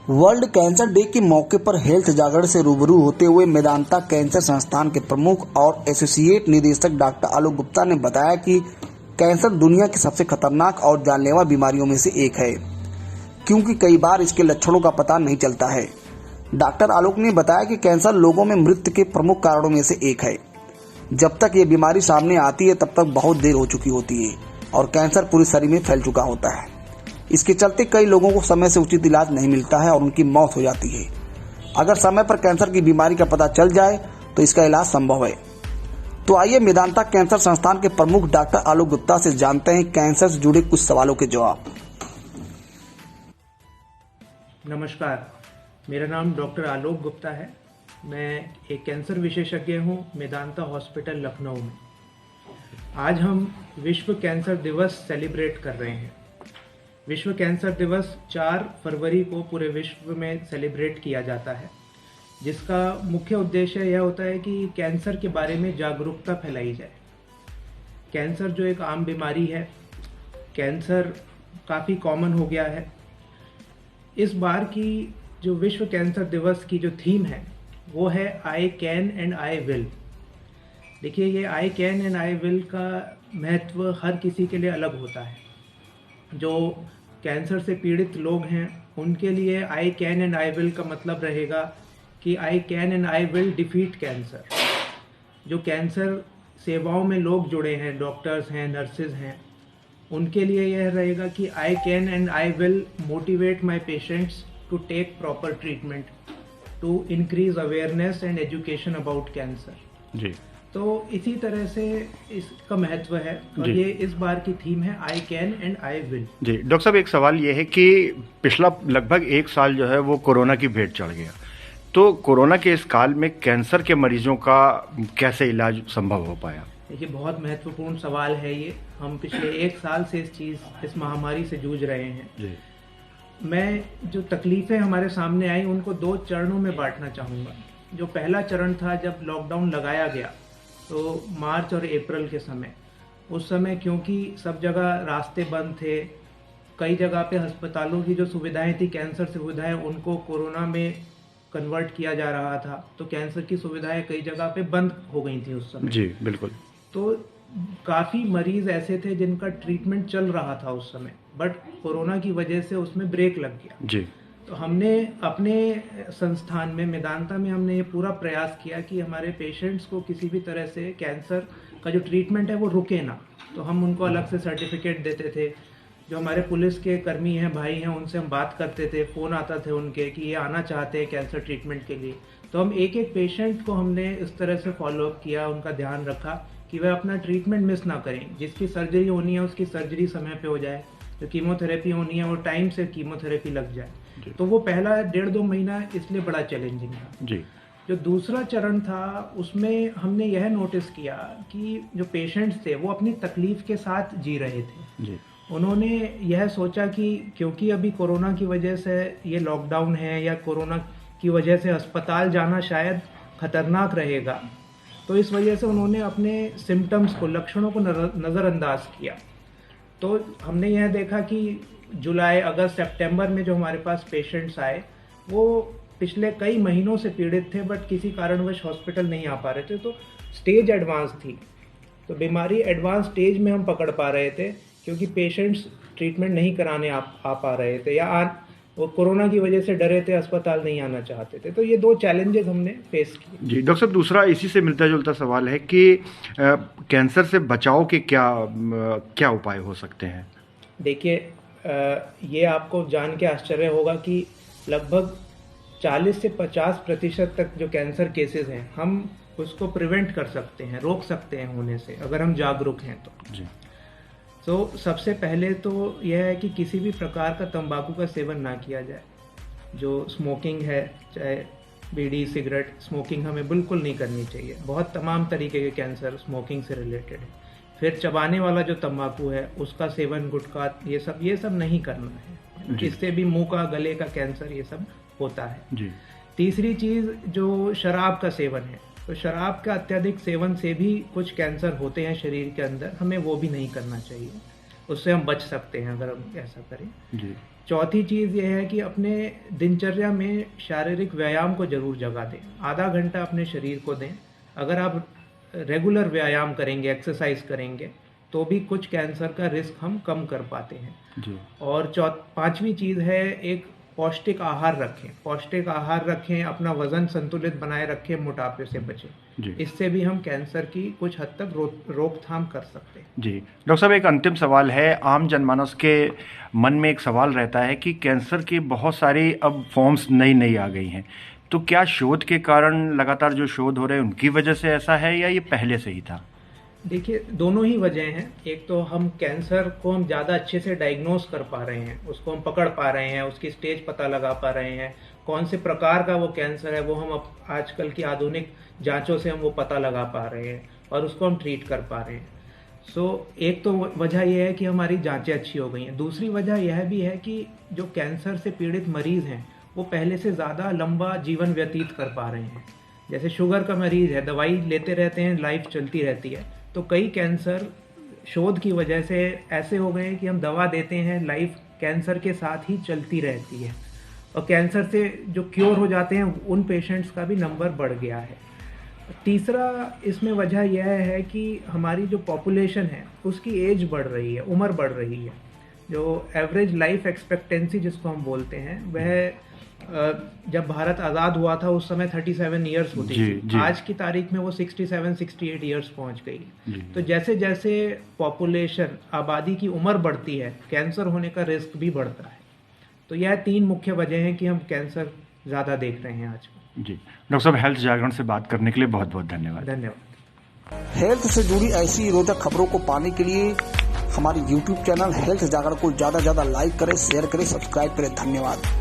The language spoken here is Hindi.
वर्ल्ड कैंसर डे के मौके पर हेल्थ जागरण से रूबरू होते हुए मेदांता कैंसर संस्थान के प्रमुख और एसोसिएट निदेशक डॉक्टर आलोक गुप्ता ने बताया कि कैंसर दुनिया की सबसे खतरनाक और जानलेवा बीमारियों में से एक है, क्योंकि कई बार इसके लक्षणों का पता नहीं चलता है। डॉक्टर आलोक ने बताया कि कैंसर लोगों में मृत्यु के प्रमुख कारणों में से एक है। जब तक ये बीमारी सामने आती है तब तक बहुत देर हो चुकी होती है और कैंसर पूरे शरीर में फैल चुका होता है। इसके चलते कई लोगों को समय से उचित इलाज नहीं मिलता है और उनकी मौत हो जाती है। अगर समय पर कैंसर की बीमारी का पता चल जाए तो इसका इलाज संभव है। तो आइए मेदांता कैंसर संस्थान के प्रमुख डॉक्टर आलोक गुप्ता से जानते हैं कैंसर से जुड़े कुछ सवालों के जवाब। नमस्कार, मेरा नाम डॉक्टर आलोक गुप्ता है। मैं एक कैंसर विशेषज्ञ हूँ मेदांता हॉस्पिटल लखनऊ में। आज हम विश्व कैंसर दिवस सेलिब्रेट कर रहे हैं। विश्व कैंसर दिवस 4 फरवरी को पूरे विश्व में सेलिब्रेट किया जाता है, जिसका मुख्य उद्देश्य यह होता है कि कैंसर के बारे में जागरूकता फैलाई जाए। कैंसर जो एक आम बीमारी है, कैंसर काफ़ी कॉमन हो गया है। इस बार की जो विश्व कैंसर दिवस की जो थीम है वो है I can and I will. देखिए, ये आई कैन एंड आई विल का महत्व हर किसी के लिए अलग होता है। जो कैंसर से पीड़ित लोग हैं उनके लिए आई कैन एंड आई विल का मतलब रहेगा कि I can and I will defeat cancer. जो कैंसर सेवाओं में लोग जुड़े हैं, डॉक्टर्स हैं, नर्सेज हैं, उनके लिए यह रहेगा कि I can and I will motivate my patients to take proper treatment, to increase awareness and education about cancer. जी, तो इसी तरह से इसका महत्व है और ये इस बार की थीम है I can and I will. जी डॉक्टर साहब, एक सवाल ये है कि पिछला लगभग 1 साल जो है वो कोरोना की भेंट चढ़ गया, तो कोरोना के इस काल में कैंसर के मरीजों का कैसे इलाज संभव हो पाया? देखिए, बहुत महत्वपूर्ण सवाल है ये। हम पिछले 1 साल से इस महामारी से जूझ रहे हैं। जी। मैं जो तकलीफें हमारे सामने आई उनको 2 चरणों में बांटना चाहूँगा। जो पहला चरण था जब लॉकडाउन लगाया गया, तो मार्च और अप्रैल के समय, उस समय क्योंकि सब जगह रास्ते बंद थे, कई जगह पे अस्पतालों की जो सुविधाएं थी, कैंसर सुविधाएं, उनको कोरोना में कन्वर्ट किया जा रहा था, तो कैंसर की सुविधाएं कई जगह पे बंद हो गई थी उस समय। जी बिल्कुल। तो काफ़ी मरीज ऐसे थे जिनका ट्रीटमेंट चल रहा था उस समय, बट कोरोना की वजह से उसमें ब्रेक लग गया। जी। तो हमने अपने संस्थान में, मेदांता में, हमने ये पूरा प्रयास किया कि हमारे पेशेंट्स को किसी भी तरह से कैंसर का जो ट्रीटमेंट है वो रुके ना। तो हम उनको अलग से सर्टिफिकेट देते थे। जो हमारे पुलिस के कर्मी हैं, भाई हैं, उनसे हम बात करते थे, फ़ोन आता थे उनके कि ये आना चाहते हैं कैंसर ट्रीटमेंट के लिए। तो हम एक एक पेशेंट को हमने इस तरह से फॉलोअप किया, उनका ध्यान रखा कि वह अपना ट्रीटमेंट मिस ना करें। जिसकी सर्जरी होनी है उसकी सर्जरी समय पे हो जाए, जो कीमोथेरेपी होनी है वो टाइम से कीमोथेरेपी लग जाए। तो वो पहला 1.5-2 महीना इसलिए बड़ा चैलेंजिंग था। जी। जो दूसरा चरण था उसमें हमने यह नोटिस किया कि जो पेशेंट्स थे वो अपनी तकलीफ के साथ जी रहे थे। जी। उन्होंने यह सोचा कि क्योंकि अभी कोरोना की वजह से ये लॉकडाउन है या कोरोना की वजह से अस्पताल जाना शायद खतरनाक रहेगा, तो इस वजह से उन्होंने अपने सिम्टम्स को, लक्षणों को नज़रअंदाज किया। तो हमने यह देखा कि जुलाई, अगस्त, सितंबर में जो हमारे पास पेशेंट्स आए वो पिछले कई महीनों से पीड़ित थे, बट किसी कारणवश हॉस्पिटल नहीं आ पा रहे थे। तो स्टेज एडवांस थी, तो बीमारी एडवांस स्टेज में हम पकड़ पा रहे थे क्योंकि पेशेंट्स ट्रीटमेंट नहीं कराने आ पा रहे थे या वो कोरोना की वजह से डरे थे, अस्पताल नहीं आना चाहते थे। तो ये 2 चैलेंजेस हमने फेस किए। जी डॉक्टर साहब, दूसरा इसी से मिलता जुलता सवाल है कि कैंसर से बचाव के क्या उपाय हो सकते हैं? देखिए, ये आपको जान के आश्चर्य होगा कि लगभग 40 से 50% तक जो कैंसर केसेस हैं हम उसको प्रिवेंट कर सकते हैं, रोक सकते हैं होने से, अगर हम जागरूक हैं तो। जी। तो सबसे पहले तो यह है कि किसी भी प्रकार का तंबाकू का सेवन ना किया जाए। जो स्मोकिंग है, चाहे बीड़ी, सिगरेट, स्मोकिंग हमें बिल्कुल नहीं करनी चाहिए। बहुत तमाम तरीके के कैंसर स्मोकिंग से रिलेटेड है। फिर चबाने वाला जो तंबाकू है उसका सेवन, गुटखा, ये सब नहीं करना है। इससे भी मुंह का, गले का कैंसर ये सब होता है। जी। तीसरी चीज़ जो शराब का सेवन है, तो शराब का अत्यधिक सेवन से भी कुछ कैंसर होते हैं शरीर के अंदर, हमें वो भी नहीं करना चाहिए। उससे हम बच सकते हैं अगर हम ऐसा करें। जी। चौथी चीज़ ये है कि अपने दिनचर्या में शारीरिक व्यायाम को जरूर जगह दें। आधा घंटा अपने शरीर को दें। अगर आप रेगुलर व्यायाम करेंगे, एक्सरसाइज करेंगे, तो भी कुछ कैंसर का रिस्क हम कम कर पाते हैं जी। और पांचवी चीज़ है, एक पौष्टिक आहार रखें। पौष्टिक आहार रखें, अपना वजन संतुलित बनाए रखें, मोटापे से बचें। जी। इससे भी हम कैंसर की कुछ हद तक रोकथाम कर सकते हैं। जी डॉक्टर साहब, एक अंतिम सवाल है। आम जनमानस के मन में एक सवाल रहता है कि कैंसर की बहुत सारी अब फॉर्म्स नई आ गई हैं, तो क्या शोध के कारण लगातार जो शोध हो रहे हैं उनकी वजह से ऐसा है या ये पहले से ही था? देखिए, दोनों ही वजह हैं। एक तो हम कैंसर को हम ज़्यादा अच्छे से डायग्नोस कर पा रहे हैं, उसको हम पकड़ पा रहे हैं, उसकी स्टेज पता लगा पा रहे हैं, कौन से प्रकार का वो कैंसर है वो हम आजकल की आधुनिक जांचों से हम वो पता लगा पा रहे हैं और उसको हम ट्रीट कर पा रहे हैं। एक तो वजह यह है कि हमारी जांचें अच्छी हो गई हैं। दूसरी वजह यह भी है कि जो कैंसर से पीड़ित मरीज हैं वो पहले से ज़्यादा लंबा जीवन व्यतीत कर पा रहे हैं। जैसे शुगर का मरीज है, दवाई लेते रहते हैं, लाइफ चलती रहती है, तो कई कैंसर शोध की वजह से ऐसे हो गए हैं कि हम दवा देते हैं, लाइफ कैंसर के साथ ही चलती रहती है और कैंसर से जो क्योर हो जाते हैं उन पेशेंट्स का भी नंबर बढ़ गया है। तीसरा इसमें वजह यह है कि हमारी जो पॉपुलेशन है उसकी एज बढ़ रही है, उम्र बढ़ रही है। जो एवरेज लाइफ एक्सपेक्टेंसी जिसको हम बोलते हैं, वह जब भारत आज़ाद हुआ था उस समय 37 ईयर्स होती थी। आज की तारीख में वो 67-68 ईयर्स पहुंच गई। तो जैसे जैसे पॉपुलेशन, आबादी की उम्र बढ़ती है, कैंसर होने का रिस्क भी बढ़ता है। तो यह 3 मुख्य वजह हैं कि हम कैंसर ज़्यादा देख रहे हैं आजकल। जी डॉक्टर साहब, हेल्थ जागरण से बात करने के लिए बहुत बहुत धन्यवाद। धन्यवाद। हेल्थ से जुड़ी ऐसी रोचक खबरों को पाने के लिए हमारे YouTube चैनल हेल्थ जागरण को ज़्यादा लाइक करें, शेयर करें, सब्सक्राइब करें। धन्यवाद।